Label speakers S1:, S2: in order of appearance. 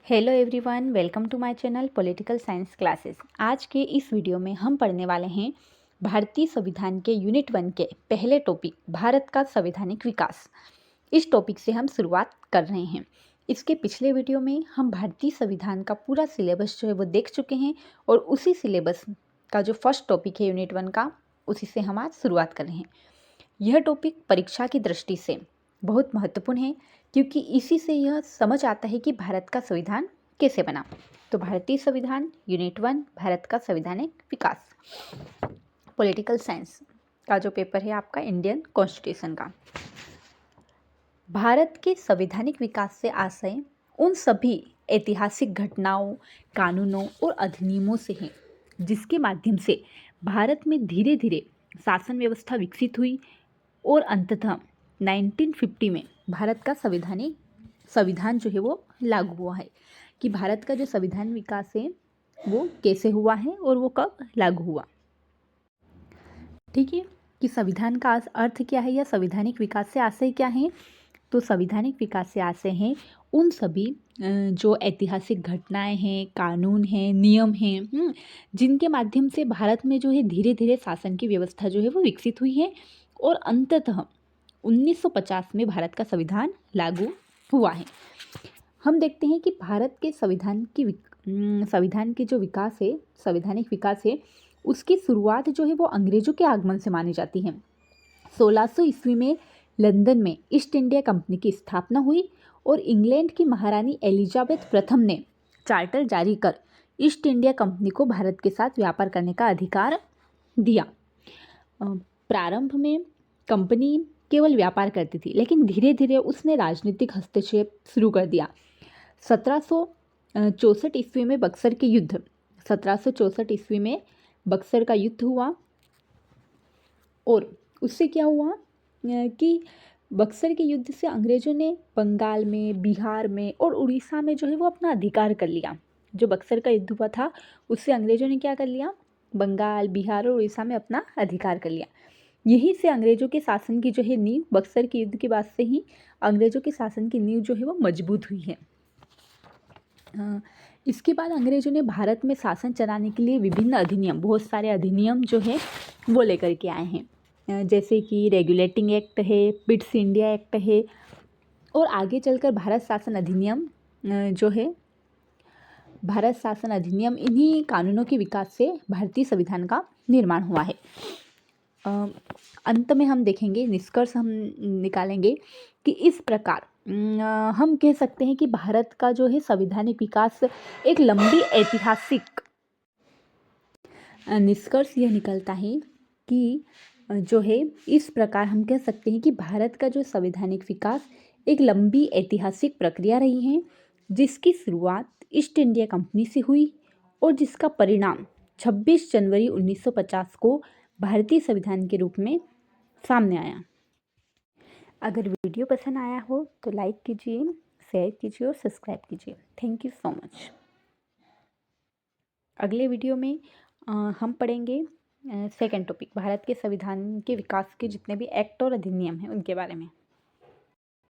S1: Hello everyone, welcome to my channel political science classes. आज के इस वीडियो में हम पढ़ने वाले हैं भारतीय संविधान के यूनिट 1 के पहले टॉपिक भारत का संवैधानिक विकास। इस टॉपिक से हम शुरुआत कर रहे हैं। इसके पिछले वीडियो में हम भारतीय संविधान का पूरा सिलेबस जो है वो देख चुके हैं और उसी सिलेबस का जो फर्स्ट टॉपिक है यूनिट 1 का, उसी से हम आज शुरुआत कर रहे हैं। यह टॉपिक परीक्षा की दृष्टि से बहुत महत्वपूर्ण है क्योंकि इसी से यह समझ आता है कि भारत का संविधान कैसे बना। तो भारतीय संविधान यूनिट 1 भारत का संवैधानिक विकास, पॉलिटिकल साइंस का जो पेपर है आपका इंडियन कॉन्स्टिट्यूशन का। भारत के संवैधानिक विकास से आशय उन सभी ऐतिहासिक घटनाओं, कानूनों और अधिनियमों से है जिसके माध्यम से भारत में धीरे धीरे शासन व्यवस्था विकसित हुई और अंततः 1950 में भारत का संविधान जो है वो लागू हुआ है। कि भारत का जो संविधान विकास है वो कैसे हुआ है और वो कब लागू हुआ। ठीक है, कि संविधान का अर्थ क्या है या संवैधानिक विकास से आशय क्या है। तो संवैधानिक विकास से आशय है उन सभी जो ऐतिहासिक घटनाएं हैं, कानून हैं, नियम हैं, जिनके माध्यम से भारत में जो है धीरे धीरे शासन की व्यवस्था जो है वो विकसित हुई है और अंततः 1950 में भारत का संविधान लागू हुआ है। हम देखते हैं कि भारत के संविधान की जो विकास है, संवैधानिक विकास है, उसकी शुरुआत जो है वो अंग्रेजों के आगमन से मानी जाती है। 1600 ईस्वी में लंदन में ईस्ट इंडिया कंपनी की स्थापना हुई और इंग्लैंड की महारानी एलिजाबेथ प्रथम ने चार्टर जारी कर ईस्ट इंडिया कंपनी को भारत के साथ व्यापार करने का अधिकार दिया। प्रारंभ में कंपनी केवल व्यापार करती थी, लेकिन धीरे धीरे उसने राजनीतिक हस्तक्षेप शुरू कर दिया। 1764 ईस्वी में बक्सर के युद्ध 1764 ईस्वी में बक्सर का युद्ध हुआ और उससे क्या हुआ कि बक्सर के युद्ध से अंग्रेजों ने बंगाल में, बिहार में और उड़ीसा में जो है वो अपना अधिकार कर लिया। जो बक्सर का युद्ध हुआ था उससे अंग्रेजों ने क्या कर लिया, बंगाल, बिहार और उड़ीसा में अपना अधिकार कर लिया। यहीं से अंग्रेजों के शासन की जो है नींव, बक्सर के युद्ध के बाद से ही अंग्रेजों के शासन की नींव जो है वो मजबूत हुई है। इसके बाद अंग्रेजों ने भारत में शासन चलाने के लिए विभिन्न अधिनियम, बहुत सारे अधिनियम जो है वो लेकर के आए हैं, जैसे कि रेगुलेटिंग एक्ट है, पिट्स इंडिया एक्ट है और आगे चलकर भारत शासन अधिनियम जो है, भारत शासन अधिनियम, इन्हीं कानूनों के विकास से भारतीय संविधान का निर्माण हुआ है। अंत में हम देखेंगे, निष्कर्ष हम निकालेंगे कि इस प्रकार हम कह सकते हैं कि भारत का जो है संवैधानिक विकास एक लंबी ऐतिहासिक, निष्कर्ष यह निकलता है कि जो है इस प्रकार हम कह सकते हैं कि भारत का जो संवैधानिक विकास एक लंबी ऐतिहासिक प्रक्रिया रही है जिसकी शुरुआत ईस्ट इंडिया कंपनी से हुई और जिसका परिणाम 26 जनवरी 1950 को भारतीय संविधान के रूप में सामने आया। अगर वीडियो पसंद आया हो तो लाइक कीजिए, शेयर कीजिए और सब्सक्राइब कीजिए। Thank you so much. अगले वीडियो में हम पढ़ेंगे सेकंड टॉपिक, भारत के संविधान के विकास के जितने भी एक्ट और अधिनियम हैं उनके बारे में।